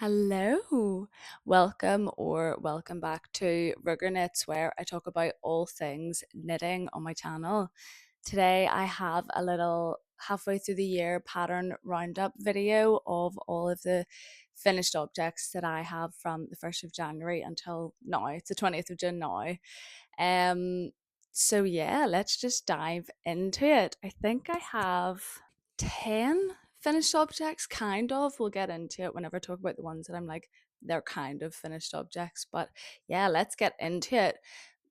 Hello, welcome back to Rigger Knits, where I talk about all things knitting on my channel. Today I have a little halfway through the year pattern roundup video of all of the finished objects that I have from the 1st of January until now. It's the 20th of June now. Um, so yeah, let's just dive into it. I think I have 10 finished objects, kind of. We'll get into it whenever I talk about the ones that I'm like, they're kind of finished objects. But yeah, let's get into it.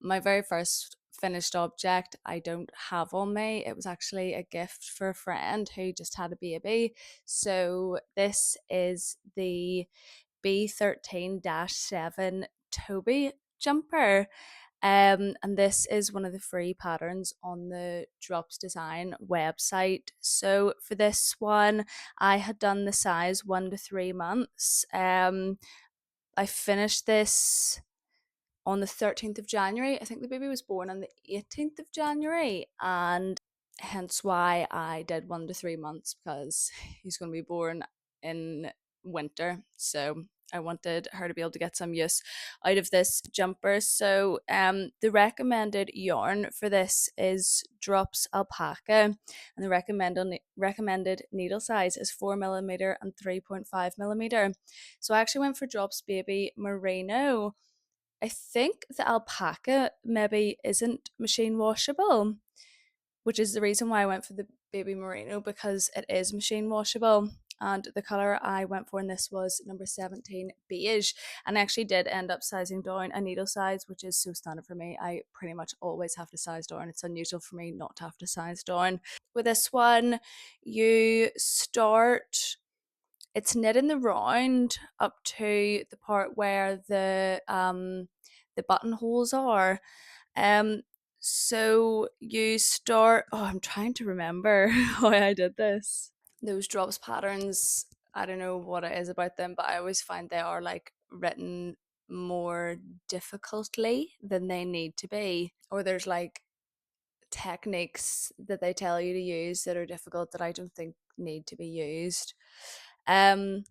My very first finished object I don't have on me. It was actually a gift for a friend who just had a baby. So this is the B13 7 Toby jumper. And this is one of the free patterns on the Drops Design website. So for this one, I had done the size 1 to 3 months. I finished this on the 13th of January. I think the baby was born on the 18th of January, and hence why I did 1 to 3 months, because he's going to be born in winter. So I wanted her to be able to get some use out of this jumper. So the recommended yarn for this is Drops Alpaca, and the recommended needle size is 4 millimeter and 3.5 millimeter. So I actually went for Drops Baby Merino. I think the alpaca maybe isn't machine washable, which is the reason why I went for the baby merino, because it is machine washable. And the colour I went for in this was number 17 beige. And I actually did end up sizing down a needle size, which is so standard for me. I pretty much always have to size down. It's unusual for me not to have to size down. With this one, you start, it's knit in the round up to the part where the buttonholes are. So you start, oh, I'm trying to remember how I did this. Those drops patterns, I don't know what it is about them, but I always find they are like written more difficultly than they need to be. Or there's like techniques that they tell you to use that are difficult that I don't think need to be used. Um,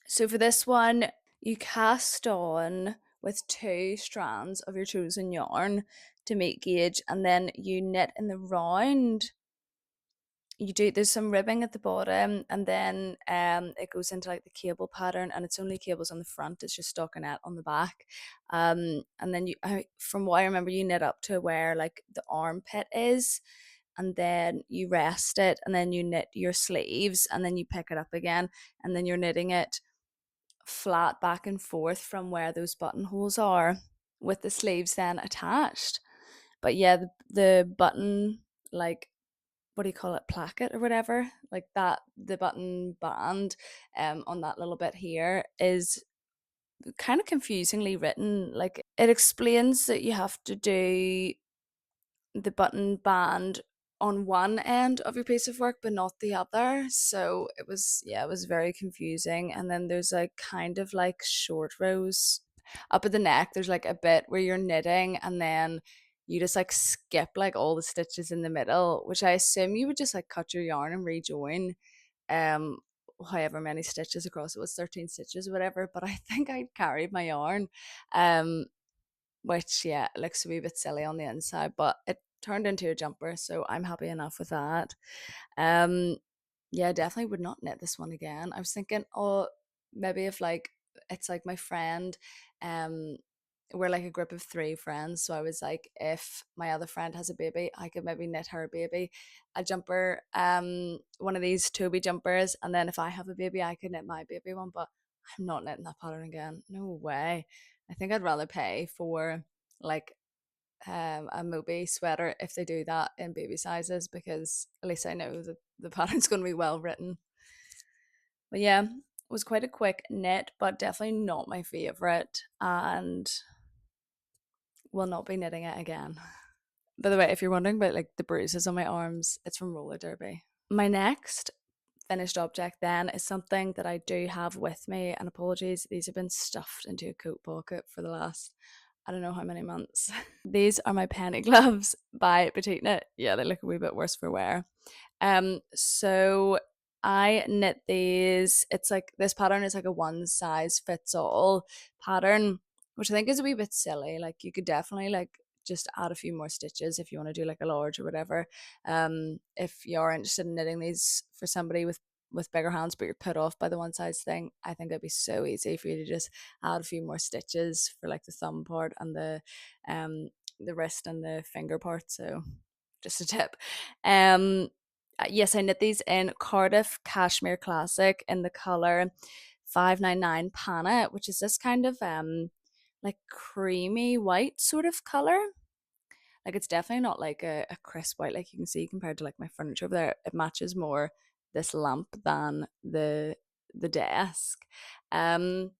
so for this one, you cast on with 2 strands of your chosen yarn to meet gauge, and then you knit in the round. There's some ribbing at the bottom, and then it goes into like the cable pattern, and it's only cables on the front, it's just stockinette on the back. And then from what I remember, you knit up to where like the armpit is, and then you rest it, and then you knit your sleeves, and then you pick it up again, and then you're knitting it flat back and forth from where those buttonholes are, with the sleeves then attached. But yeah, the button, like, what do you call it, placket or whatever, like that, the button band on that little bit here is kind of confusingly written. Like, it explains that you have to do the button band on one end of your piece of work but not the other. So it was, yeah, it was very confusing. And then there's like kind of like short rows up at the neck. There's like a bit where you're knitting, and then you just like skip like all the stitches in the middle, which I assume you would just like cut your yarn and rejoin um however many stitches across. It was 13 stitches or whatever, but I think I carried my yarn, um which, yeah, it looks a wee bit silly on the inside, but it turned into a jumper, so I'm happy enough with that. Um, yeah, definitely would not knit this one again. I was thinking, oh, maybe if like it's like my friend, um, we're like a group of 3 friends, so I was like, if my other friend has a baby, I could maybe knit her baby a jumper, one of these Toby jumpers, and then if I have a baby, I could knit my baby one. But I'm not knitting that pattern again. No way. I think I'd rather pay for like a Moby sweater if they do that in baby sizes, because at least I know that the pattern's going to be well written. But yeah, it was quite a quick knit, but definitely not my favorite, and will not be knitting it again. By the way, if you're wondering about like the bruises on my arms, it's from roller derby. My next finished object then is something that I do have with me, and apologies, these have been stuffed into a coat pocket for the last, I don't know how many months. These are my penny gloves by Petite Knit. Yeah, they look a wee bit worse for wear. So I knit these. It's like this pattern is like a one size fits all pattern, which I think is a wee bit silly. Like you could definitely like just add a few more stitches if you want to do like a large or whatever. If you're interested in knitting these for somebody with bigger hands, but you're put off by the one size thing, I think it'd be so easy for you to just add a few more stitches for like the thumb part and the wrist and the finger part. So just a tip. Um yes, I knit these in Cardiff Cashmere Classic in the color 599 Panna, which is this kind of like creamy white sort of color. Like it's definitely not like a crisp white like you can see compared to like my furniture over there. It matches more this lamp than the desk. Um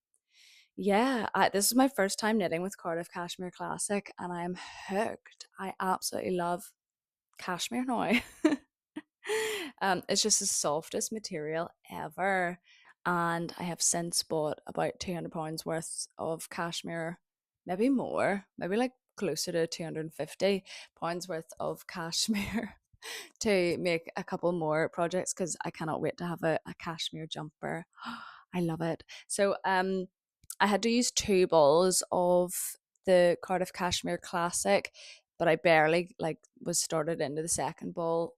yeah, this is my first time knitting with Cardiff Cashmere Classic and I am hooked. I absolutely love cashmere now. It's just the softest material ever. And I have since bought about £200 worth of cashmere, maybe more, maybe like closer to £250 worth of cashmere to make a couple more projects because I cannot wait to have a cashmere jumper. I love it. So I had to use two balls of the Cardiff Cashmere Classic, but I barely like was started into the second ball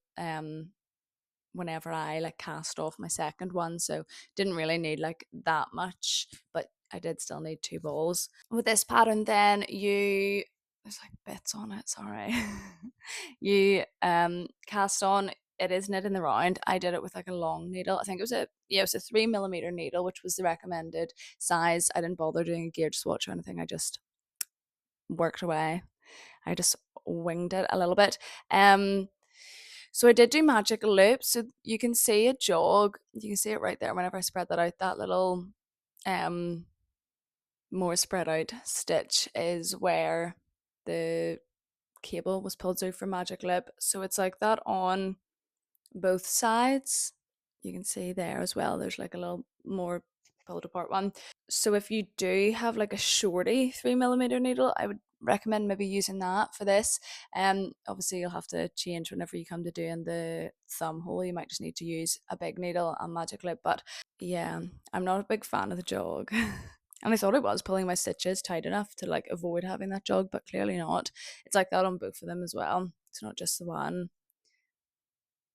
whenever I like cast off my second one, so didn't really need like that much, but I did still need two balls. With this pattern then you there's like bits on it, sorry. You cast on, it is knit in the round. I did it with like a long needle. I think it was a 3mm needle, which was the recommended size. I didn't bother doing a gauge swatch or anything. I just worked away. I just winged it a little bit. So I did do magic loops. So you can see a jog. You can see it right there whenever I spread that out. That little um more spread out stitch is where the cable was pulled through for magic loop. So it's like that on both sides. You can see there as well. There's like a little more pulled apart one. So if you do have like a shorty 3mm needle, I would recommend maybe using that for this. Obviously you'll have to change whenever you come to doing the thumb hole. You might just need to use a big needle and magic loop. But yeah, I'm not a big fan of the jog. And I thought I was pulling my stitches tight enough to like avoid having that jog, but clearly not. It's like that on both of them as well. It's not just the one.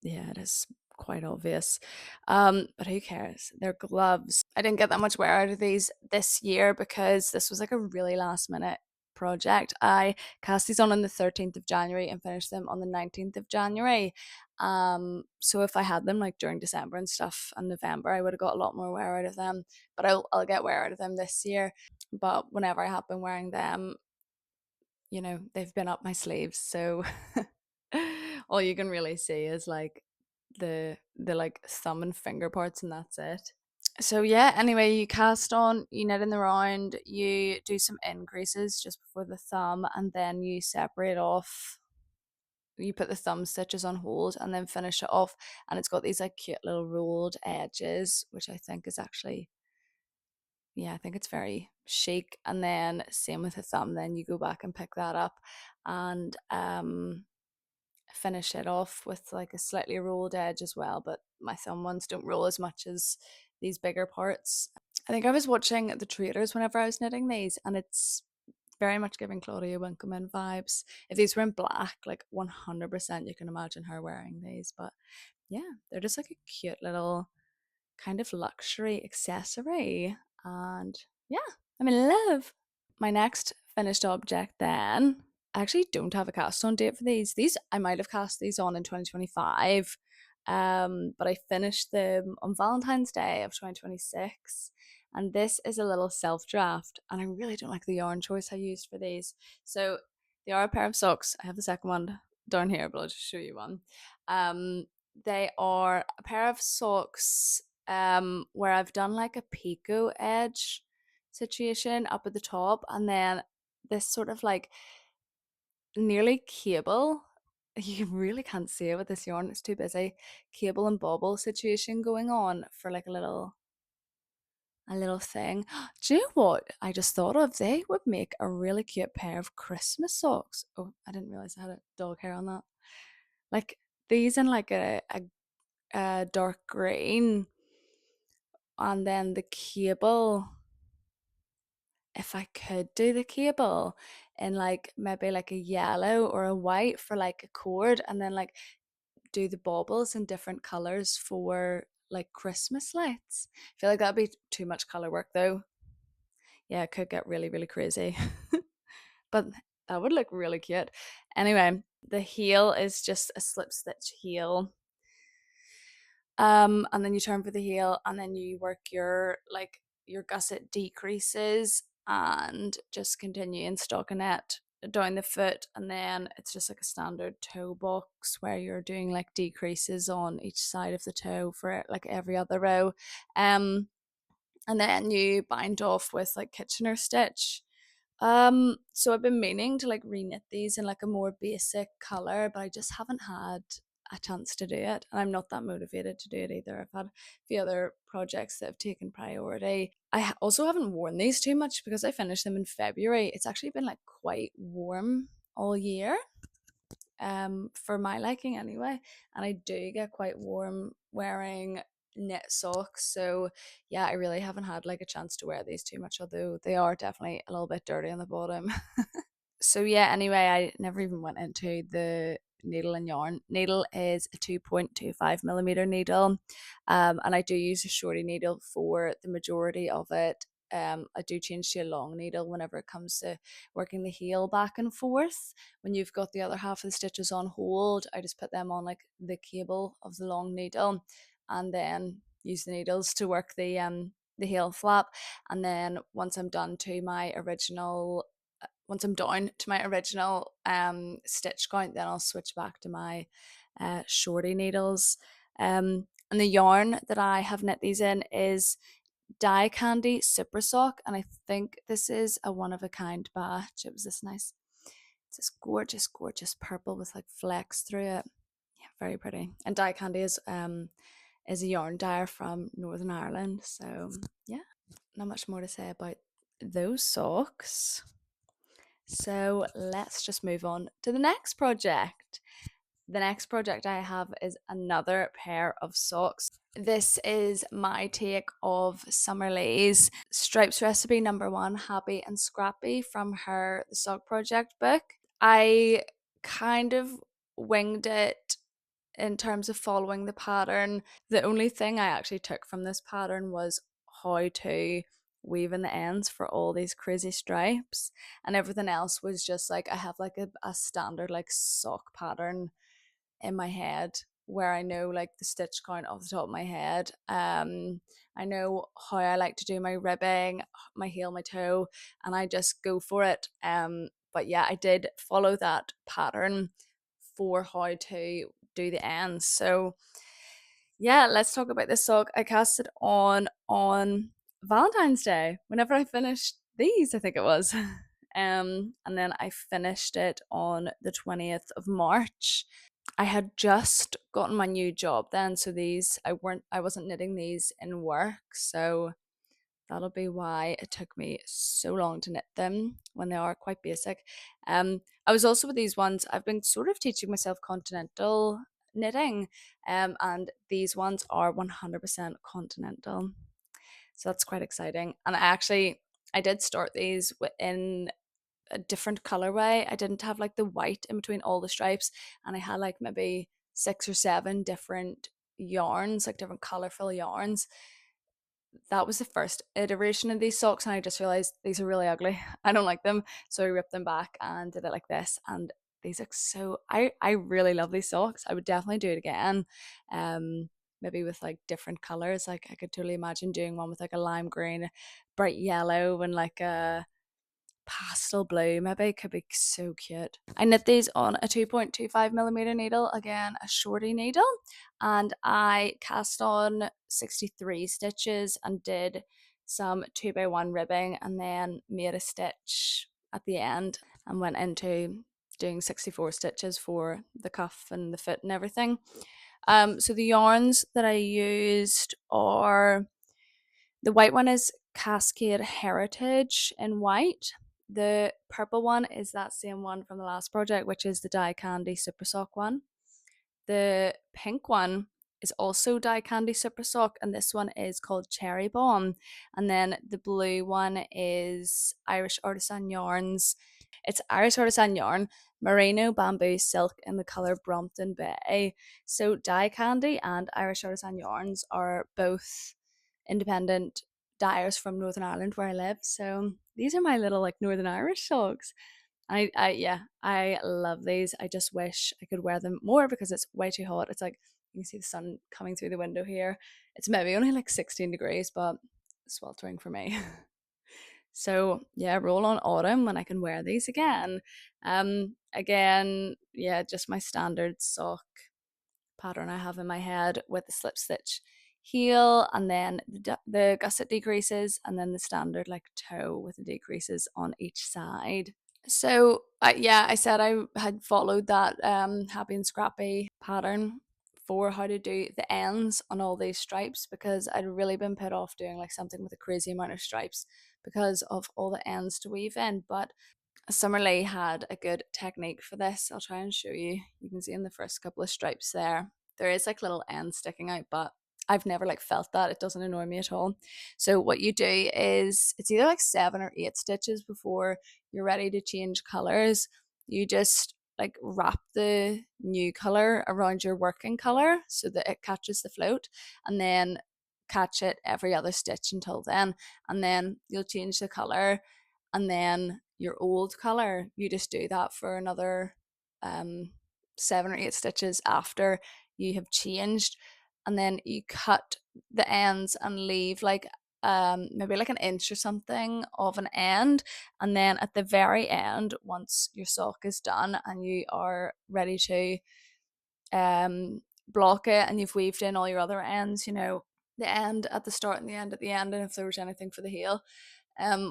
Yeah, it is quite obvious. But who cares? They're gloves. I didn't get that much wear out of these this year because this was like a really last minute project. I cast these on the 13th of January and finished them on the 19th of January. So if I had them like during December and stuff and November, I would have got a lot more wear out of them. But I'll get wear out of them this year. But whenever I have been wearing them, they've been up my sleeves. So all you can really see is like the like thumb and finger parts and that's it. So yeah, anyway, you cast on, you knit in the round, you do some increases just before the thumb, and then you separate off. You put the thumb stitches on hold and then finish it off, and it's got these like cute little rolled edges, which I think is actually, yeah, I think it's very chic. And then same with the thumb, then you go back and pick that up and finish it off with like a slightly rolled edge as well, but my thumb ones don't roll as much as these bigger parts. I think I was watching The Traders whenever I was knitting these, and it's very much giving Claudia Winkleman vibes. If these were in black, like 100% you can imagine her wearing these, but yeah, they're just like a cute little kind of luxury accessory, and yeah, I'm in love. My next finished object then, I actually don't have a cast on date for these. I might have cast these on in 2025. But I finished them on Valentine's Day of 2026. And this is a little self draft. And I really don't like the yarn choice I used for these. So they are a pair of socks. I have the second one down here, but I'll just show you one. They are a pair of socks where I've done like a picot edge situation up at the top, and then this sort of like nearly cable, you really can't see it with this yarn, it's too busy, cable and bobble situation going on for like a little thing. Do you know what I just thought of? They would make a really cute pair of Christmas socks. Oh, I didn't realize I had a dog hair on that. Like these in like a dark green, and then the cable, if I could do the cable in like maybe like a yellow or a white for like a cord, and then like do the baubles in different colors for like Christmas lights. I feel like that'd be too much color work though. Yeah, it could get really, really crazy. But that would look really cute. Anyway, the heel is just a slip stitch heel. And then you turn for the heel, and then you work your gusset decreases and just continue in stockinette down the foot, and then it's just like a standard toe box where you're doing like decreases on each side of the toe for like every other row. And then you bind off with like Kitchener stitch. So I've been meaning to like reknit these in like a more basic color, but I just haven't had a chance to do it. And I'm not that motivated to do it either. I've had a few other projects that have taken priority. Also haven't worn these too much because I finished them in February. It's actually been like quite warm all year, for my liking anyway. And I do get quite warm wearing knit socks. So yeah, I really haven't had like a chance to wear these too much, although they are definitely a little bit dirty on the bottom. So yeah, anyway, I never even went into the needle and yarn. Needle is a 2.25 millimeter needle, and I do use a shorty needle for the majority of it. I do change to a long needle whenever it comes to working the heel back and forth. When you've got the other half of the stitches on hold, I just put them on like the cable of the long needle, and then use the needles to work the heel flap. And then once I'm down to my original stitch count, then I'll switch back to my shorty needles. And the yarn that I have knit these in is Dye Candy Super Sock, and I think this is a one of a kind batch. It was this nice, it's this gorgeous, gorgeous purple with like flecks through it. Yeah, very pretty. And Dye Candy is a yarn dyer from Northern Ireland. So yeah, not much more to say about those socks. So let's just move on to the next project. The next project I have is another pair of socks. This is my take of Summerlee's Stripes recipe number 1, Happy and Scrappy, from her The Sock Project book. I kind of winged it in terms of following the pattern. The only thing I actually took from this pattern was how to weave in the ends for all these crazy stripes, and everything else was just like I have like a standard like sock pattern in my head where I know like the stitch count off the top of my head. I know how I like to do my ribbing, my heel, my toe, and I just go for it. But yeah, I did follow that pattern for how to do the ends. So yeah, let's talk about this sock. I cast it on Valentine's Day. Whenever I finished these, I think it was. And then I finished it on the 20th of March. I had just gotten my new job then, so I wasn't knitting these in work, so that'll be why it took me so long to knit them when they are quite basic. I was also with these ones, I've been sort of teaching myself continental knitting, and these ones are 100% continental. So that's quite exciting. And I did start these in a different colorway. I didn't have like the white in between all the stripes, and I had like maybe 6 or 7 different yarns, like different colorful yarns. That was the first iteration of these socks, and I just realized these are really ugly. I don't like them, so I ripped them back and did it like this, and these look so I really love these socks. I would definitely do it again. Maybe with like different colors. Like I could totally imagine doing one with like a lime green, bright yellow, and like a pastel blue. Maybe it could be so cute. I knit these on a 2.25 millimeter needle, again a shorty needle, and I cast on 63 stitches and did some 2x1 ribbing, and then made a stitch at the end and went into doing 64 stitches for the cuff and the foot and everything. So the yarns that I used are, the white one is Cascade Heritage in white. The purple one is that same one from the last project, which is the Dye Candy Super Sock one. The pink one is also Die Candy Super Sock, and this one is called Cherry Bomb. And then the blue one is Irish Artisan Yarns. It's Irish Artisan Yarn, Merino Bamboo Silk in the colour Brompton Bay. So Die Candy and Irish Artisan Yarns are both independent dyers from Northern Ireland where I live. So these are my little like Northern Irish socks. Yeah, I love these. I just wish I could wear them more because it's way too hot. It's like you can see the sun coming through the window here. It's maybe only like 16 degrees, but sweltering for me. So yeah, roll on autumn when I can wear these again. Again, yeah, just my standard sock pattern I have in my head with the slip stitch heel and then the gusset decreases and then the standard like toe with the decreases on each side. So yeah, I said I had followed that happy and scrappy pattern for how to do the ends on all these stripes because I'd really been put off doing like something with a crazy amount of stripes because of all the ends to weave in. But Summerlee had a good technique for this. I'll try and show you. You can see in the first couple of stripes there is like little ends sticking out, but I've never like felt that. It doesn't annoy me at all. So what you do is it's either like 7 or 8 stitches before you're ready to change colors. You just like wrap the new color around your working color so that it catches the float and then catch it every other stitch until then. And then you'll change the color and then your old color, you just do that for another 7 or 8 stitches after you have changed, and then you cut the ends and leave like maybe like an inch or something of an end, and then at the very end, once your sock is done and you are ready to block it and you've weaved in all your other ends, you know, the end at the start and the end at the end, and if there was anything for the heel,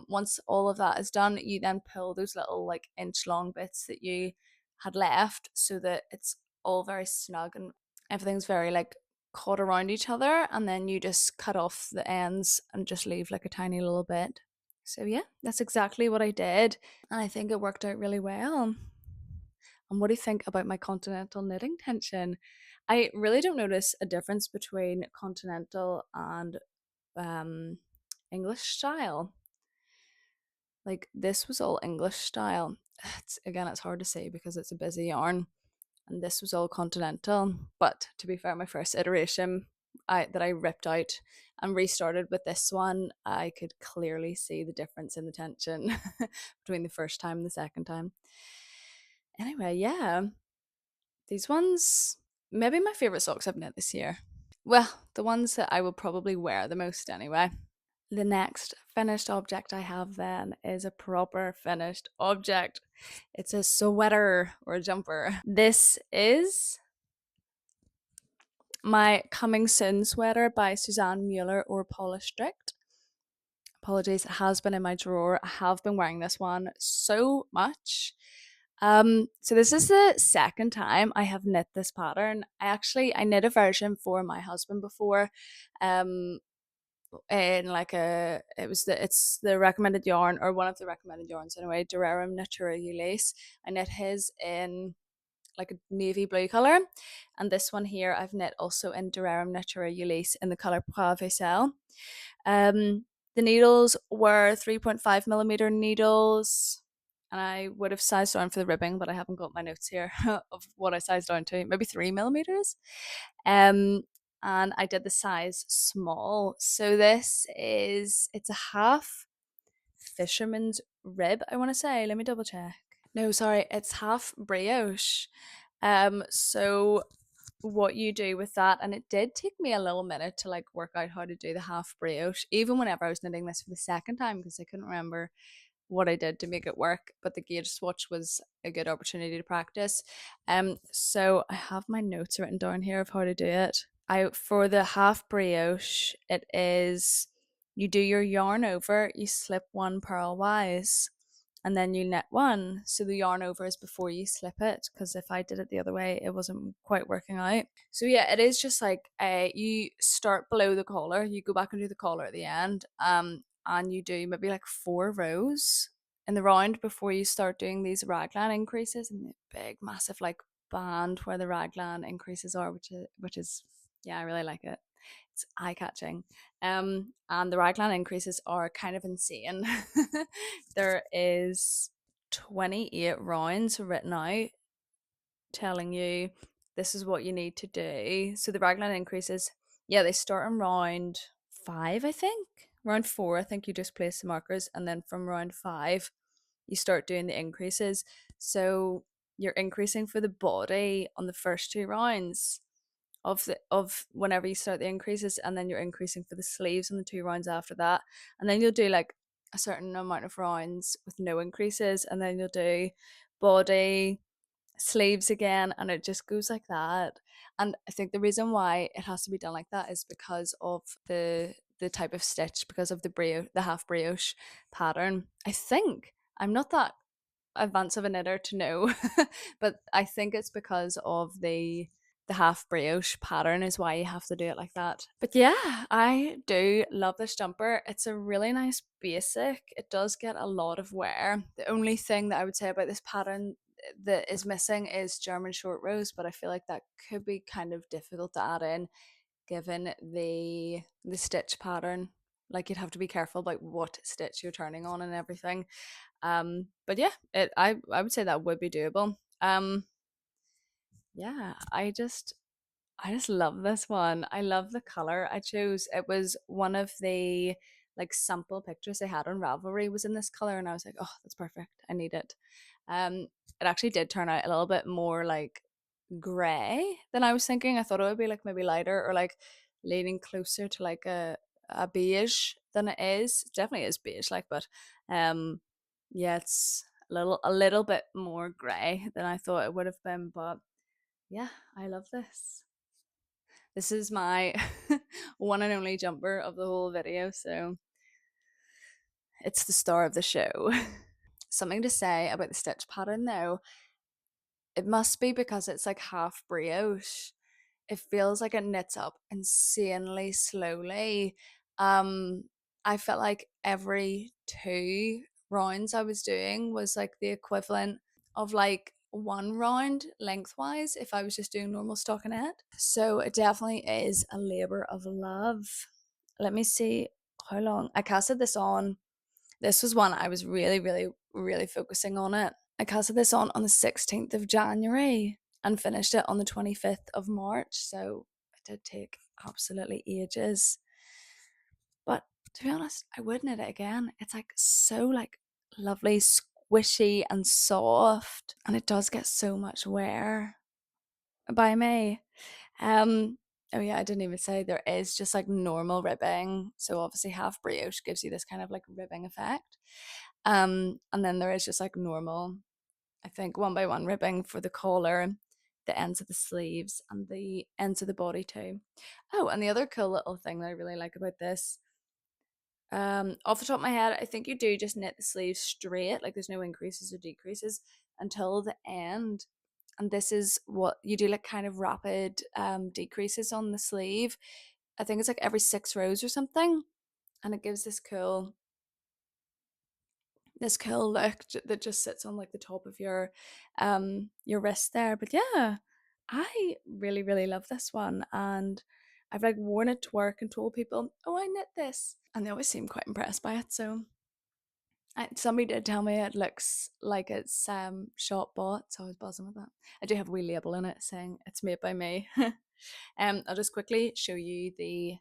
once all of that is done, you then pull those little like inch long bits that you had left so that it's all very snug and everything's very like caught around each other, and then you just cut off the ends and just leave like a tiny little bit. So yeah, that's exactly what I did, and I think it worked out really well. And what do you think about my continental knitting tension? I really don't notice a difference between continental and um, English style. Like this was all English style. It's hard to say because it's a busy yarn, and this was all continental. But to be fair, my first iteration that I ripped out and restarted with this one, I could clearly see the difference in the tension between the first time and the second time. Anyway, yeah, these ones maybe my favorite socks I've knit this year. Well, the ones that I will probably wear the most anyway. The next finished object I have then is a proper finished object. It's a sweater or a jumper. This is my Coming Soon sweater by Suzanne Mueller or Paula Strict. Apologies, it has been in my drawer. I have been wearing this one so much. So this is the second time I have knit this pattern. I knit a version for my husband before. In like it's the recommended yarn, or one of the recommended yarns anyway, Durarem Natura Lace. I knit his in like a navy blue color, and this one here I've knit also in Durarem Natura Lace in the color Poivre Sel. The needles were 3.5 millimeter needles, and I would have sized down for the ribbing, but I haven't got my notes here of what I sized down to. Maybe 3 millimeters. And I did the size small. So it's a half fisherman's rib, I want to say. Let me double check. No, sorry, it's half brioche. So what you do with that, and it did take me a little minute to like work out how to do the half brioche, even whenever I was knitting this for the second time, because I couldn't remember what I did to make it work, but the gauge swatch was a good opportunity to practice. So I have my notes written down here of how to do it. For the half brioche, it is you do your yarn over, you slip one purlwise, and then you knit one. So the yarn over is before you slip it, because if I did it the other way, it wasn't quite working out. So yeah, it is just like you start below the collar, you go back and do the collar at the end, and you do maybe like 4 rows in the round before you start doing these raglan increases and the big massive like band where the raglan increases are, which is Yeah, I really like it. It's eye catching. And the raglan increases are kind of insane. There is 28 rounds written out telling you this is what you need to do. So the raglan increases, yeah, they start in round five, I think. Round four, I think you just place the markers, and then from round five, you start doing the increases. So you're increasing for the body on the first two rounds of whenever you start the increases, and then you're increasing for the sleeves on the two rounds after that, and then you'll do like a certain amount of rounds with no increases, and then you'll do body, sleeves again, and it just goes like that. And I think the reason why it has to be done like that is because of the type of stitch, because of the half brioche pattern. I think I'm not that advanced of a knitter to know, but I think it's because of the half brioche pattern is why you have to do it like that. But yeah, I do love this jumper. It's a really nice basic. It does get a lot of wear. The only thing that I would say about this pattern that is missing is German short rows, but I feel like that could be kind of difficult to add in given the stitch pattern. Like you'd have to be careful about what stitch you're turning on and everything. But yeah, I would say that would be doable. Yeah, I just love this one. I love the color I chose. It was one of the like sample pictures they had on Ravelry was in this color, and I was like, oh, that's perfect. I need it. It actually did turn out a little bit more like gray than I was thinking. I thought it would be like maybe lighter or like leaning closer to like a beige than it is. It definitely is beige, like, but um, yeah, it's a little bit more gray than I thought it would have been. But yeah, I love this. This is my one and only jumper of the whole video, so it's the star of the show. Something to say about the stitch pattern though, it must be because it's like half brioche. It feels like it knits up insanely slowly. Um, I felt like every two rounds I was doing was like the equivalent of like one round lengthwise if I was just doing normal stockinette. So it definitely is a labor of love. Let me see how long I casted this on. This was one I was really, really, really focusing on it. I casted this on the 16th of January and finished it on the 25th of March. So it did take absolutely ages. But to be honest, I would knit it again. It's like so like lovely, squishy and soft. And it does get so much wear by me. Oh yeah, I didn't even say there is just like normal ribbing. So obviously half brioche gives you this kind of like ribbing effect. And then there is just like normal, I think one by one ribbing for the collar, the ends of the sleeves, and the ends of the body too. Oh, and the other cool little thing that I really like about this, off the top of my head, I think you do just knit the sleeves straight, like there's no increases or decreases until the end. And this is what you do, like kind of rapid decreases on the sleeve. I think it's like every 6 rows or something, and it gives this cool look that just sits on like the top of your wrist there. But yeah, I really really love this one, and I've like worn it to work and told people, oh, I knit this, and they always seem quite impressed by it. So somebody did tell me it looks like it's shop bought, so I was buzzing with that. I do have a wee label in it saying it's made by me. I'll just quickly show you the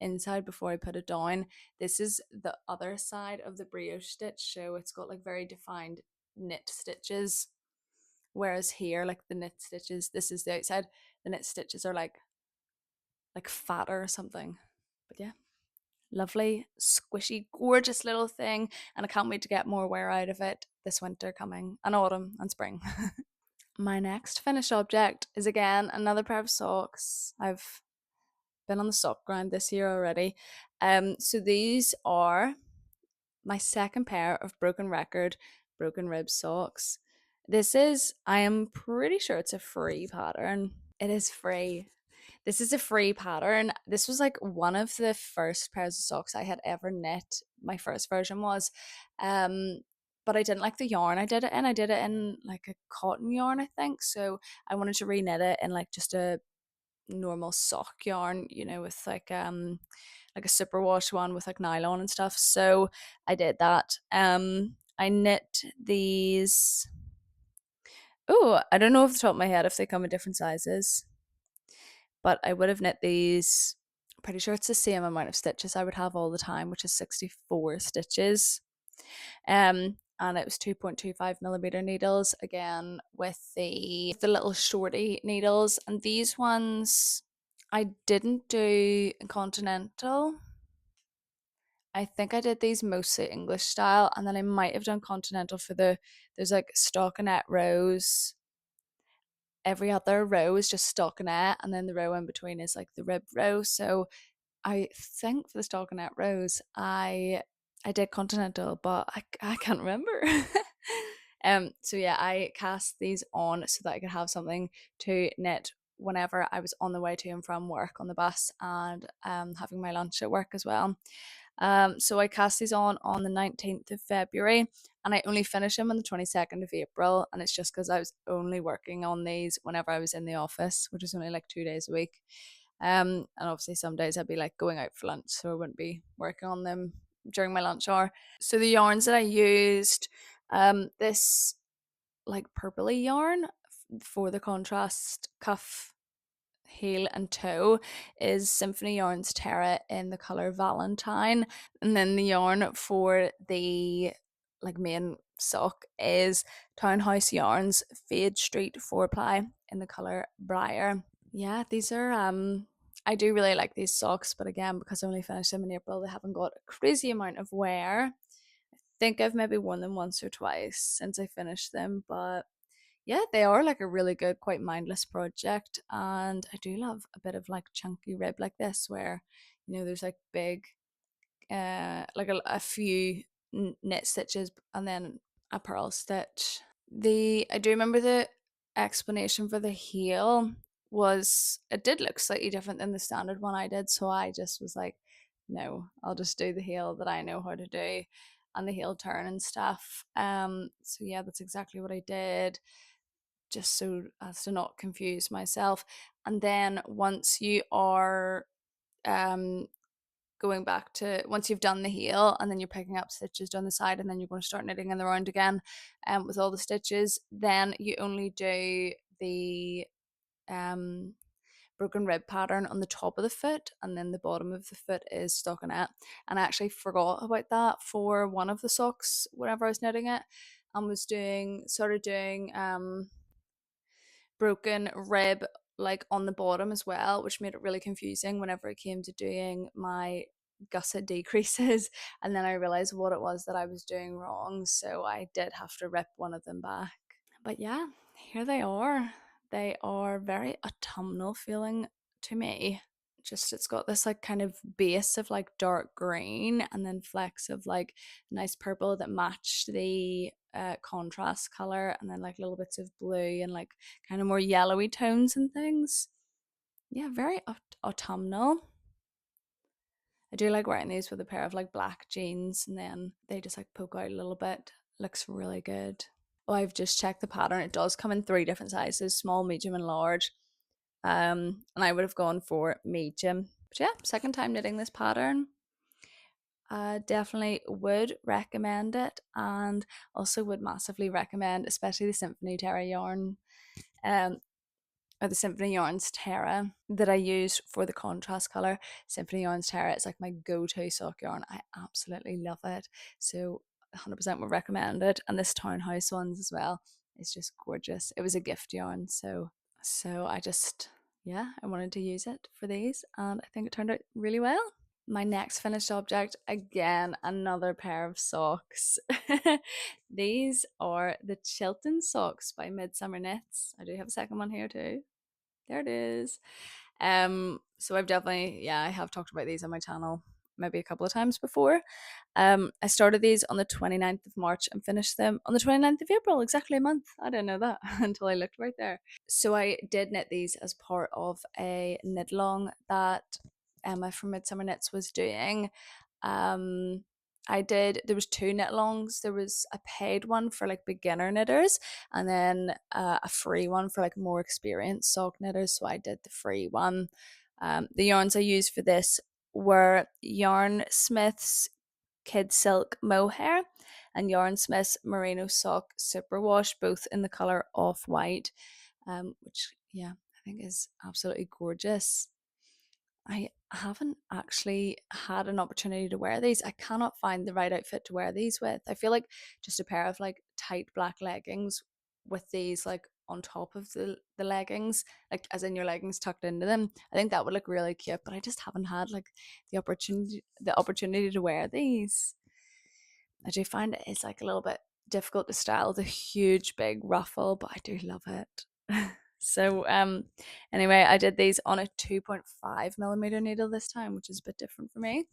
inside before I put it down. This is the other side of the brioche stitch, so it's got like very defined knit stitches. Whereas here, like the knit stitches, this is the outside. The knit stitches are like fatter or something. But yeah, lovely, squishy, gorgeous little thing, and I can't wait to get more wear out of it this winter coming, and autumn and spring. My next finished object is again another pair of socks. I've been on the sock grind this year already. So these are my second pair of broken record, broken rib socks. I am pretty sure it's a free pattern. It is free. This is a free pattern. This was like one of the first pairs of socks I had ever knit. My first version was. Um, but I didn't like the yarn I did it in. I did it in like a cotton yarn, I think. So I wanted to re-knit it in like just a normal sock yarn, with like a superwash one with like nylon and stuff. So I did that. I knit these. Oh, I don't know off the top of my head if they come in different sizes, but I would have knit these. I'm pretty sure it's the same amount of stitches I would have all the time, which is 64 stitches. And it was 2.25 millimeter needles again with the little shorty needles. And these ones I didn't do continental. I think I did these mostly English style, and then I might have done continental for there's like stockinette rows. Every other row is just stockinette, and then the row in between is like the rib row. So I think for the stockinette rows, I did continental, but I can't remember. So yeah, I cast these on so that I could have something to knit whenever I was on the way to and from work on the bus, and having my lunch at work as well. So I cast these on the 19th of February, and I only finished them on the 22nd of April. And it's just because I was only working on these whenever I was in the office, which is only like 2 days a week. And obviously some days I'd be like going out for lunch, so I wouldn't be working on them during my lunch hour. So the yarns that I used, this like purpley yarn for the contrast cuff, heel and toe, is Symphony Yarns Terra in the color Valentine. And then the yarn for the like main sock is Townhouse Yarns Fade Street 4-ply in the color Briar. Yeah, these are I do really like these socks, but again, because I only finished them in April, they haven't got a crazy amount of wear. I think I've maybe worn them once or twice since I finished them, but yeah, they are like a really good, quite mindless project. And I do love a bit of like chunky rib like this, where there's like big like a few knit stitches and then a purl stitch. The I do remember the explanation for the heel was, it did look slightly different than the standard one I did, so I just was like, no, I'll just do the heel that I know how to do, and the heel turn and stuff. So yeah, that's exactly what I did, just so as to not confuse myself. And then once you are um going back to, once you've done the heel and then you're picking up stitches down the side, and then you're going to start knitting in the round again, with all the stitches, then you only do the um broken rib pattern on the top of the foot, and then the bottom of the foot is stockinette. And I actually forgot about that for one of the socks whenever I was knitting it, and was started doing broken rib like on the bottom as well, which made it really confusing whenever it came to doing my gusset decreases. And then I realized what it was that I was doing wrong, so I did have to rip one of them back. But yeah, here they are. They are very autumnal feeling to me. Just, it's got this like kind of base of like dark green, and then flecks of like nice purple that match the contrast color, and then like little bits of blue and like kind of more yellowy tones and things. Yeah, very autumnal. I do like wearing these with a pair of like black jeans, and then they just like poke out a little bit. Looks really good. Oh, I've just checked the pattern. It does come in 3 different sizes: small, medium, and large. And I would have gone for medium. But yeah, second time knitting this pattern. Definitely would recommend it, and also would massively recommend, especially the Symphony Terra yarn, um, or the Symphony Yarns Terra that I use for the contrast color. Symphony Yarns Terra is like my go-to sock yarn. I absolutely love it. So 100% would recommend it. And this Townhouse ones as well. It's just gorgeous. It was a gift yarn, so I just, yeah, I wanted to use it for these, and I think it turned out really well. My next finished object, again, another pair of socks. These are the Chilton socks by Midsummer Knits. I do have a second one here too. There it is. So I've definitely, yeah, I have talked about these on my channel maybe a couple of times before. I started these on the 29th of March and finished them on the 29th of April, exactly a month. I didn't know that until I looked right there. So I did knit these as part of a knit along that Emma from Midsummer Knits was doing. there was two knit alongs. There was a paid one for like beginner knitters, and then a free one for like more experienced sock knitters. So I did the free one. The yarns I used for this were Yarn Smith's Kid Silk Mohair and Yarn Smith's Merino Sock Superwash, both in the color off white, which yeah, I think is absolutely gorgeous. I haven't actually had an opportunity to wear these. I cannot find the right outfit to wear these with. I feel like just a pair of like tight black leggings with these like on top of the leggings, like as in your leggings tucked into them. I think that would look really cute, but I just haven't had like the opportunity to wear these. I do find it is like a little bit difficult to style the huge big ruffle, but I do love it. So anyway, I did these on a 2.5 millimeter needle this time, which is a bit different for me.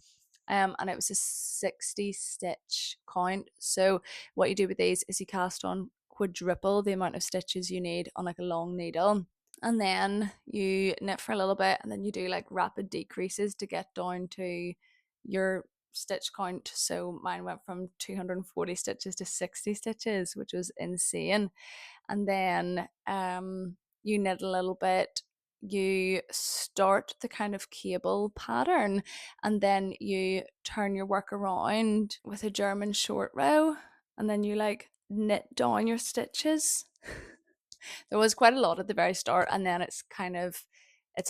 And it was a 60 stitch count. So what you do with these is you cast on quadruple the amount of stitches you need on like a long needle, and then you knit for a little bit, and then you do like rapid decreases to get down to your stitch count. So mine went from 240 stitches to 60 stitches, which was insane. And then you knit a little bit, you start the kind of cable pattern, and then you turn your work around with a German short row, and then you like knit down your stitches. There was quite a lot at the very start, and then it's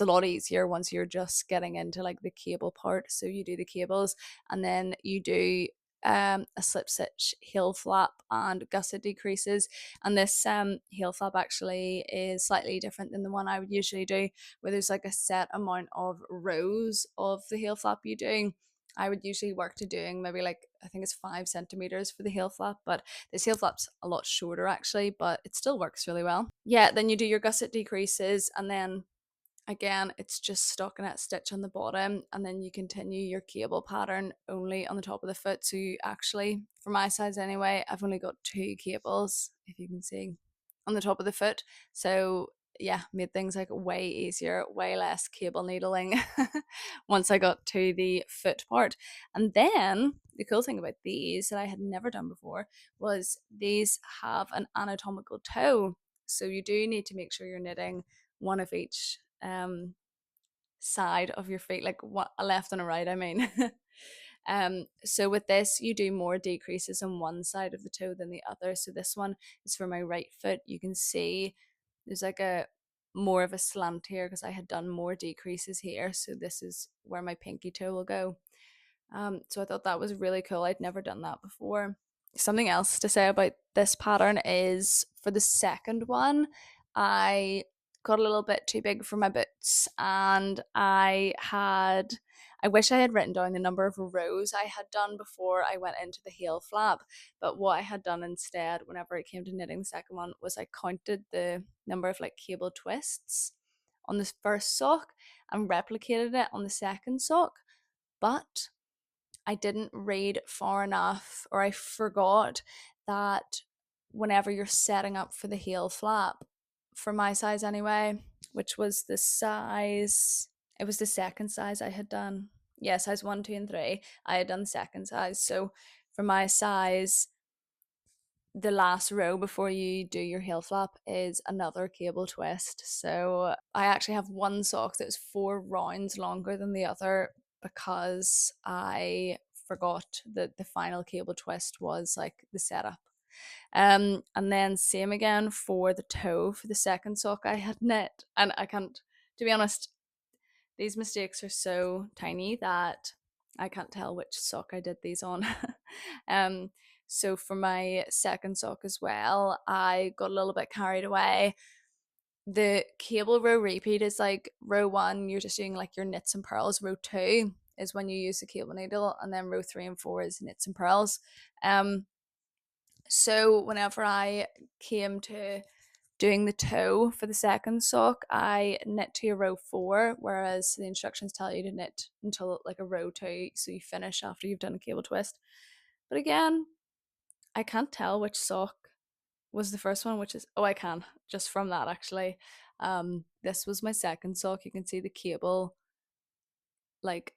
a lot easier once you're just getting into like the cable part. So you do the cables, and then you do a slip stitch heel flap and gusset decreases. And this heel flap actually is slightly different than the one I would usually do, where there's like a set amount of rows of the heel flap you do. I would usually work to doing maybe like, I think it's 5 centimeters for the heel flap, but this heel flap's a lot shorter actually, but it still works really well. Yeah, then you do your gusset decreases, and then again, it's just stockinette stitch on the bottom, and then you continue your cable pattern only on the top of the foot. So you actually, for my size anyway, I've only got two cables, if you can see, on the top of the foot. So yeah, made things like way easier, way less cable needling once I got to the foot part. And then the cool thing about these that I had never done before was these have an anatomical toe. So you do need to make sure you're knitting one of each side of your feet, like what, a left and a right, I mean. So with this you do more decreases on one side of the toe than the other. So this one is for my right foot. You can see there's like a more of a slant here because I had done more decreases here, so this is where my pinky toe will go. So I thought that was really cool. I'd never done that before. Something else to say about this pattern is for the second one, I got a little bit too big for my boots, and I wish I had written down the number of rows I had done before I went into the heel flap. But what I had done instead, whenever it came to knitting the second one, was I counted the number of like cable twists on the first sock and replicated it on the second sock. But I didn't read far enough, or I forgot that whenever you're setting up for the heel flap, for my size anyway, which was the size, it was the second size I had done. Yeah, size 1, 2, and 3. I had done the second size. So for my size, the last row before you do your heel flap is another cable twist. So I actually have one sock that's 4 rounds longer than the other because I forgot that the final cable twist was like the setup. And then same again for the toe for the second sock I had knit. And I can't, to be honest, these mistakes are so tiny that I can't tell which sock I did these on. um, so for my second sock as well, I got a little bit carried away. The cable row repeat is like row 1, you're just doing like your knits and purls. Row 2 is when you use the cable needle, and then row 3 and 4 is knits and purls. So whenever I came to doing the toe for the second sock, I knit to a row 4, whereas the instructions tell you to knit until like a row 2, so you finish after you've done a cable twist. But again, I can't tell which sock was the first one, which is, oh, I can, just from that actually. This was my second sock. You can see the cable like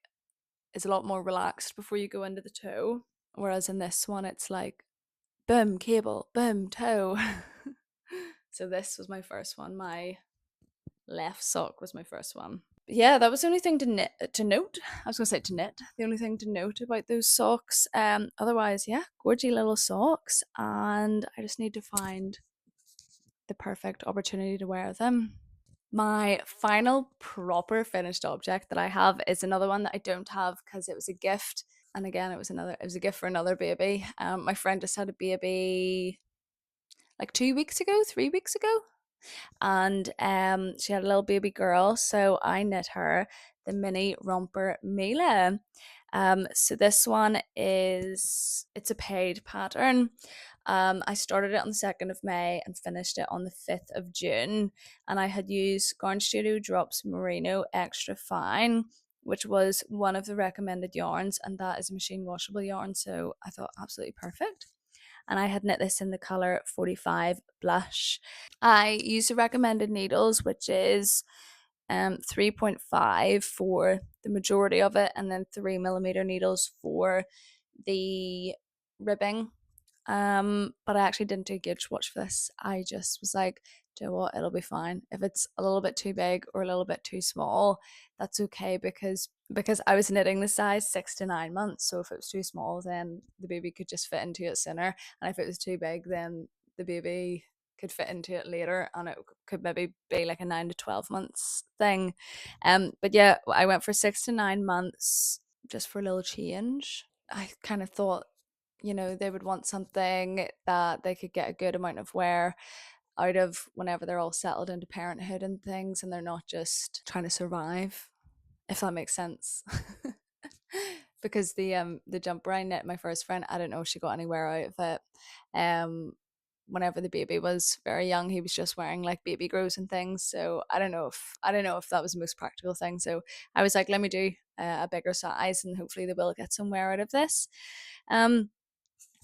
is a lot more relaxed before you go into the toe. Whereas in this one, it's like boom, cable, boom, toe. So this was my first one. My left sock was my first one. Yeah, that was the only thing to note. I was gonna say to knit. The only thing to note about those socks. Otherwise, yeah, gorgy little socks, and I just need to find the perfect opportunity to wear them. My final proper finished object that I have is another one that I don't have because it was a gift. And again, it was a gift for another baby. My friend just had a baby like 2 weeks ago, 3 weeks ago, and she had a little baby girl, so I knit her the mini romper Mila. So this one is it's a paid pattern. I started it on the 2nd of May and finished it on the 5th of June, and I had used Garn Studio Drops Merino Extra Fine, which was one of the recommended yarns, and that is a machine washable yarn, so I thought absolutely perfect. And I had knit this in the color 45 blush. I used the recommended needles, which is 3.5 for the majority of it, and then 3mm needles for the ribbing. But I actually didn't do a gauge swatch for this. I just was like, do you know what, it'll be fine. If it's a little bit too big or a little bit too small, that's okay, because I was knitting the size 6 to 9 months. So if it was too small, then the baby could just fit into it sooner. And if it was too big, then the baby could fit into it later, and it could maybe be like a 9 to 12 months thing. But yeah, I went for 6 to 9 months just for a little change. I kind of thought, they would want something that they could get a good amount of wear out of whenever they're all settled into parenthood and things, and they're not just trying to survive, if that makes sense. Because the jumper I knit my first friend, I don't know if she got anywhere out of it. Whenever the baby was very young, he was just wearing like baby grows and things, so I don't know if that was the most practical thing. So I was like, let me do a bigger size, and hopefully they will get some wear out of this.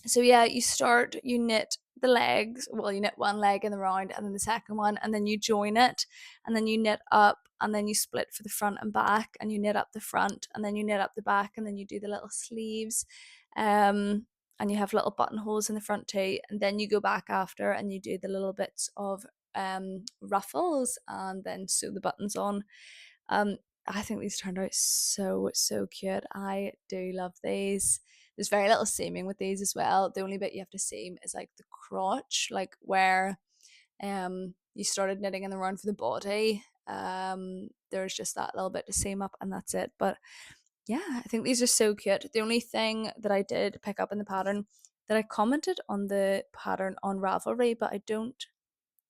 So yeah, you knit the legs. Well, you knit one leg in the round and then the second one, and then you join it, and then you knit up, and then you split for the front and back, and you knit up the front, and then you knit up the back, and then you do the little sleeves. And you have little buttonholes in the front too, and then you go back after and you do the little bits of ruffles and then sew the buttons on. um I think these turned out so cute. I do love these. There's very little seaming with these as well. The only bit you have to seam is like the crotch, like where you started knitting in the round for the body. There's just that little bit to seam up, and that's it. But yeah, I think these are so cute. The only thing that I did pick up in the pattern, that I commented on the pattern on Ravelry, but I don't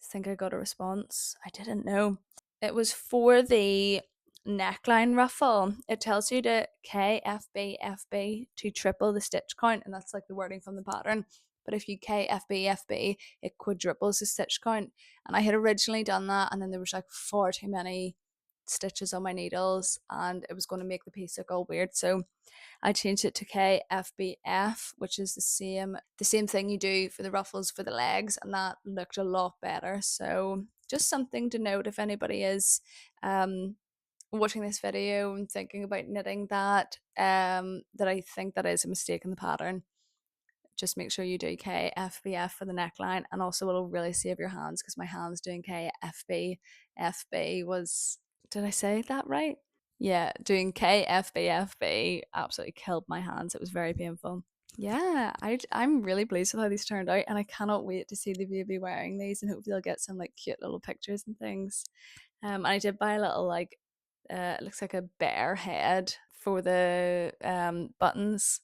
think I got a response. I didn't know. It was for the neckline ruffle. It tells you to KFB to triple the stitch count, and that's like the wording from the pattern. But if you KFB, it quadruples the stitch count. And I had originally done that, and then there was like far too many stitches on my needles, and it was going to make the piece look all weird. So I changed it to KFBF, which is the same thing you do for the ruffles for the legs, and that looked a lot better. So just something to note if anybody is um watching this video and thinking about knitting that I think that is a mistake in the pattern. Just make sure you do KFBF for the neckline, and also it'll really save your hands, because my hands doing KFB FB was, did I say that right? Yeah, doing KFBFB absolutely killed my hands. It was very painful. Yeah, I'm really pleased with how these turned out, and I cannot wait to see the baby wearing these, and hopefully I'll get some like cute little pictures and things. And I did buy a little like it looks like a bear head for the buttons.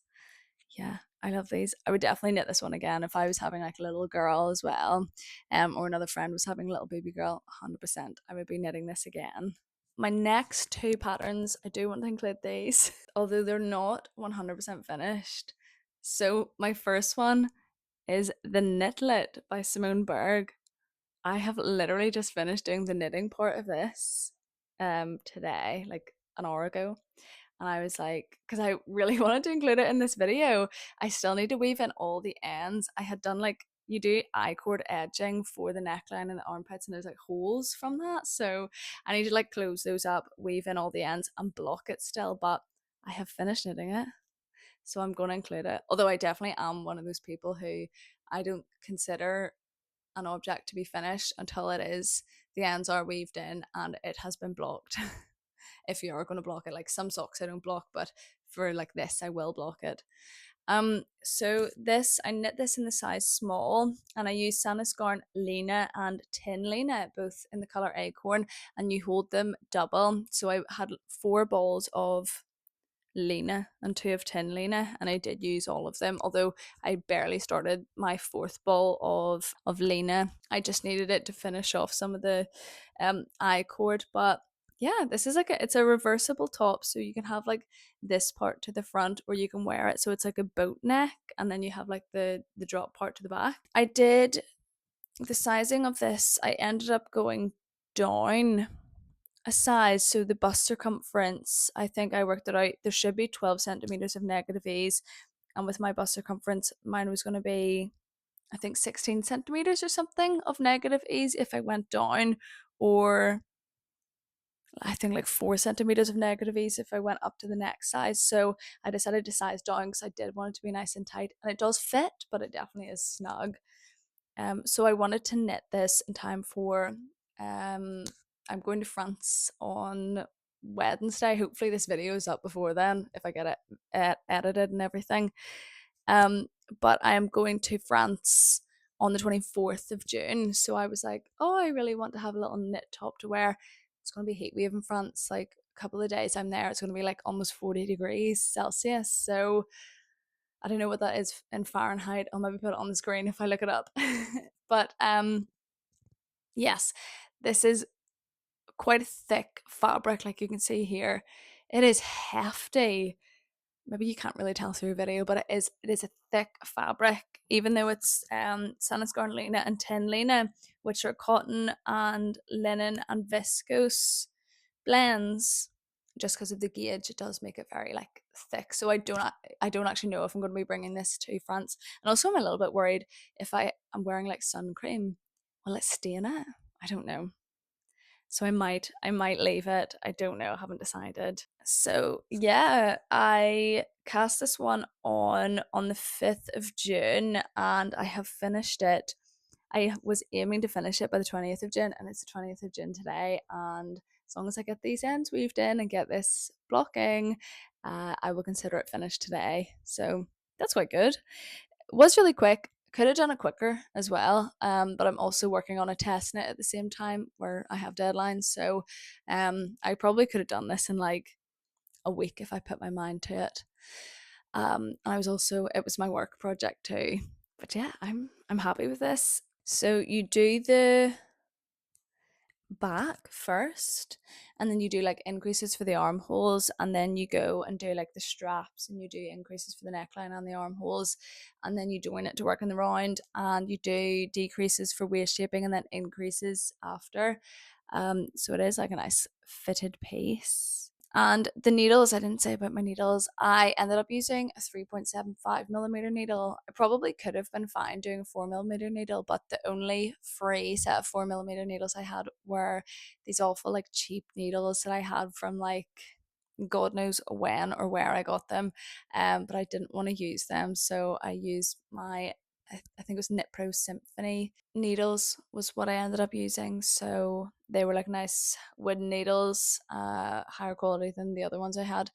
Yeah, I love these. I would definitely knit this one again if I was having like a little girl as well, or another friend was having a little baby girl. 100%, I would be knitting this again. My next two patterns, I do want to include these, although they're not 100% finished. So my first one is the Knitlet by Simone Berg. I have literally just finished doing the knitting part of this today, like an hour ago. And I was like, because I really wanted to include it in this video, I still need to weave in all the ends. I had done like, you do I-cord edging for the neckline and the armpits, and there's like holes from that. So I need to like close those up, weave in all the ends, and block it still. But I have finished knitting it. So I'm going to include it. Although I definitely am one of those people who I don't consider an object to be finished until it is, the ends are weaved in and it has been blocked. If you are going to block it, like some socks I don't block, but for like this I will block it. So this, I knit this in the size small, and I use Sanascarn Lena and Tin Lena, both in the color Acorn, and you hold them double. So I had 4 balls of Lena and 2 of Tin Lena, and I did use all of them, although I barely started my 4th ball of Lena. I just needed it to finish off some of the I cord. But yeah, this is like it's a reversible top, so you can have like this part to the front, or you can wear it so it's like a boat neck, and then you have like the drop part to the back. I did the sizing of this, I ended up going down a size. So the bust circumference, I think I worked it out, there should be 12 centimeters of negative ease, and with my bust circumference mine was going to be, I think, 16 centimeters or something of negative ease if I went down, or I think like 4 centimeters of negative ease if I went up to the next size. So I decided to size down because I did want it to be nice and tight, and it does fit, but it definitely is snug. So I wanted to knit this in time for I'm going to France on Wednesday. Hopefully this video is up before then if I get it edited and everything. But I am going to France on the 24th of June. So I was like, oh, I really want to have a little knit top to wear. It's going to be heat wave in France. Like a couple of days I'm there, it's going to be like almost 40 degrees Celsius. So I don't know what that is in Fahrenheit. I'll maybe put it on the screen if I look it up. But yes, this is quite a thick fabric, like you can see here. It is hefty. Maybe you can't really tell through video, but it is a thick fabric, even though it's Sanascarn Lena and Tin Lena, which are cotton and linen and viscose blends. Just because of the gauge, it does make it very like thick. So I don't actually know if I'm going to be bringing this to France. And also I'm a little bit worried if am wearing like sun cream, will it stain it? I don't know. So I might leave it. I don't know. I haven't decided. So yeah, I cast this one on the 5th of June, and I have finished it. I was aiming to finish it by the 20th of June, and it's the 20th of June today. And as long as I get these ends weaved in and get this blocking, I will consider it finished today. So that's quite good. It was really quick. Could have done it quicker as well, but I'm also working on a test knit at the same time where I have deadlines. So I probably could have done this in like a week if I put my mind to it. And I was also, it was my work project too. But yeah, I'm happy with this. So you do the back first, and then you do like increases for the armholes, and then you go and do like the straps, and you do increases for the neckline and the armholes, and then you join it to work in the round, and you do decreases for waist shaping and then increases after. So it is like a nice fitted piece. And the needles, I didn't say about my needles. I ended up using a 3.75mm needle. I probably could have been fine doing a 4mm needle, but the only free set of 4mm needles I had were these awful like cheap needles that I had from like God knows when or where I got them. But I didn't want to use them, so I used my, I think it was Knit Pro Symphony needles was what I ended up using. So they were like nice wooden needles, higher quality than the other ones I had.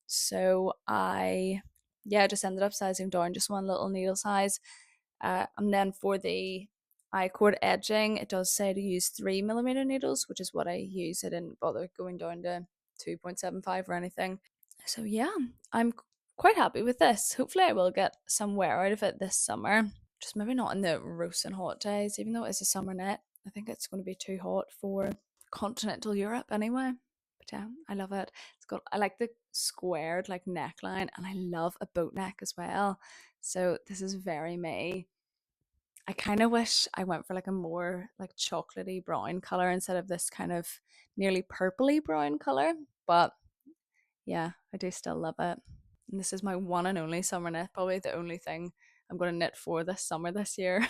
So I, yeah, just ended up sizing down just one little needle size. And then for the I cord edging, it does say to use 3mm needles, which is what I use. I didn't bother going down to 2.75 or anything. So yeah, I'm quite happy with this. Hopefully I will get some wear out of it this summer. Just maybe not in the roasting hot days, even though it's a summer knit. I think it's going to be too hot for continental Europe anyway. But yeah, I love it. I like the squared like neckline, and I love a boat neck as well. So this is very me. I kind of wish I went for like a more like chocolatey brown color instead of this kind of nearly purpley brown color. But yeah, I do still love it. And this is my one and only summer knit, probably the only thing I'm going to knit for this summer this year.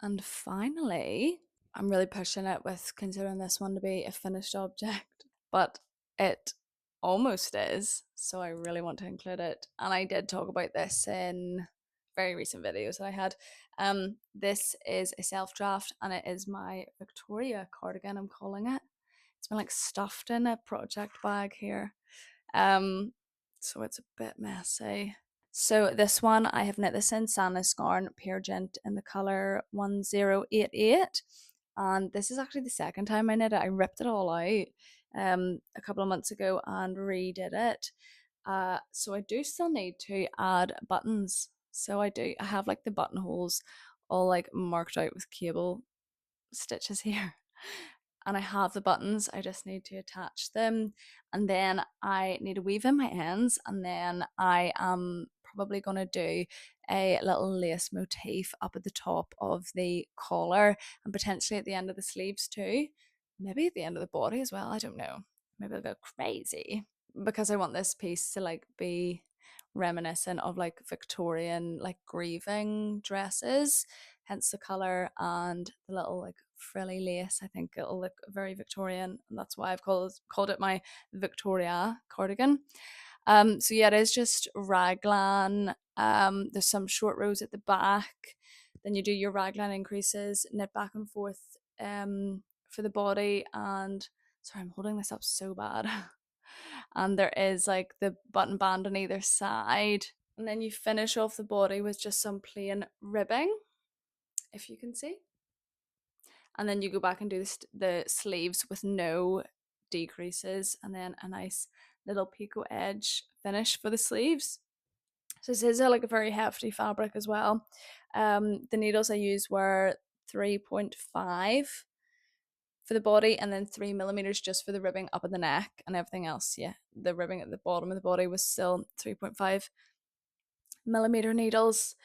And finally, I'm really pushing it with considering this one to be a finished object, but it almost is, so I really want to include it. And I did talk about this in very recent videos that I had. This is a self draft, and it is my Victoria cardigan, I'm calling it. It's been like stuffed in a project bag here. So it's a bit messy. So this one, I have knit this in Sana Scarn Pure Gent in the colour 1088. And this is actually the second time I knit it. I ripped it all out a couple of months ago and redid it. So I do still need to add buttons. So I have like the buttonholes all like marked out with cable stitches here. And I have the buttons, I just need to attach them, and then I need to weave in my ends, and then I am probably going to do a little lace motif up at the top of the collar and potentially at the end of the sleeves too, maybe at the end of the body as well, I don't know, maybe I'll go crazy because I want this piece to like be reminiscent of like Victorian like grieving dresses, hence the color and the little like frilly lace. I think it'll look very Victorian, and that's why I've called it my Victoria cardigan. So yeah, it is just raglan. There's some short rows at the back. Then you do your raglan increases, knit back and forth for the body. And sorry, I'm holding this up so bad. And there is like the button band on either side. And then you finish off the body with just some plain ribbing, if you can see. And then you go back and do the sleeves with no decreases, and then a nice little picot edge finish for the sleeves. So this is like a very hefty fabric as well. The needles I used were 3.5 for the body, and then 3mm just for the ribbing up at the neck, and everything else, yeah, the ribbing at the bottom of the body was still 3.5mm needles.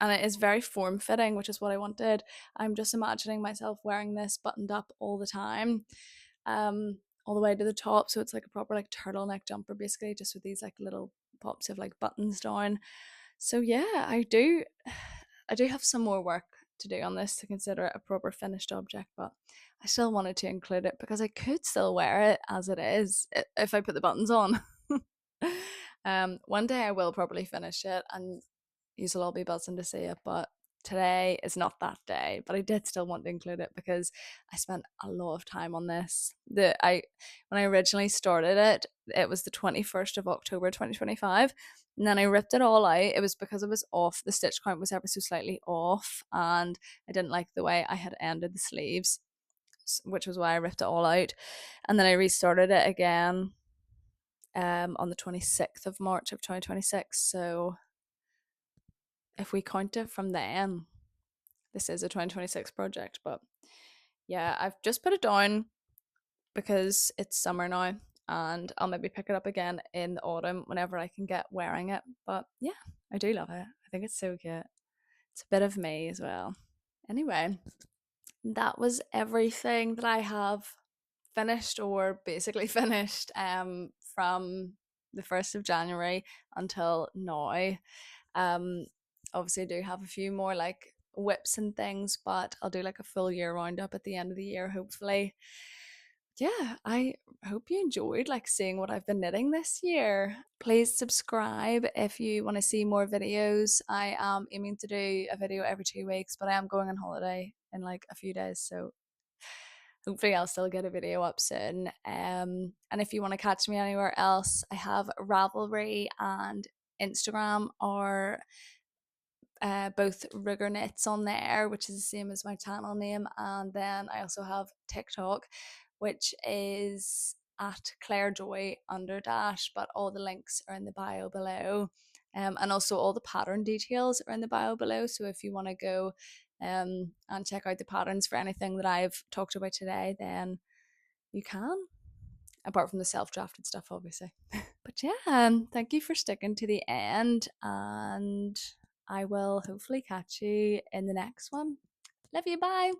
And it is very form fitting, which is what I wanted. I'm just imagining myself wearing this buttoned up all the time, all the way to the top, so it's like a proper like turtleneck jumper basically, just with these like little pops of like buttons down. So yeah, I do have some more work to do on this to consider it a proper finished object, but I still wanted to include it because I could still wear it as it is if I put the buttons on. One day I will probably finish it and you'll all be buzzing to see it, but today is not that day. But I did still want to include it because I spent a lot of time on this. When I originally started it, it was the 21st of October 2025, and then I ripped it all out. It was because it was off, the stitch count was ever so slightly off, and I didn't like the way I had ended the sleeves, which was why I ripped it all out. And then I restarted it again on the 26th of March of 2026. So if we count it from then, this is a 2026 project. But yeah, I've just put it down because it's summer now, and I'll maybe pick it up again in the autumn whenever I can get wearing it. But yeah, I do love it. I think it's so cute. It's a bit of me as well. Anyway, that was everything that I have finished, or basically finished, from the 1st of January until now. Obviously I do have a few more like whips and things, but I'll do like a full year roundup at the end of the year, hopefully. Yeah, I hope you enjoyed like seeing what I've been knitting this year. Please subscribe if you want to see more videos. I am aiming to do a video every 2 weeks, but I am going on holiday in like a few days, so hopefully I'll still get a video up soon. And if you want to catch me anywhere else, I have Ravelry and Instagram, or both Rigger Knits on there, which is the same as my channel name. And then I also have TikTok, which is at Claire Joy _, but all the links are in the bio below. And also all the pattern details are in the bio below. So if you want to go and check out the patterns for anything that I've talked about today, then you can, apart from the self-drafted stuff obviously. But yeah, thank you for sticking to the end, and I will hopefully catch you in the next one. Love you, bye.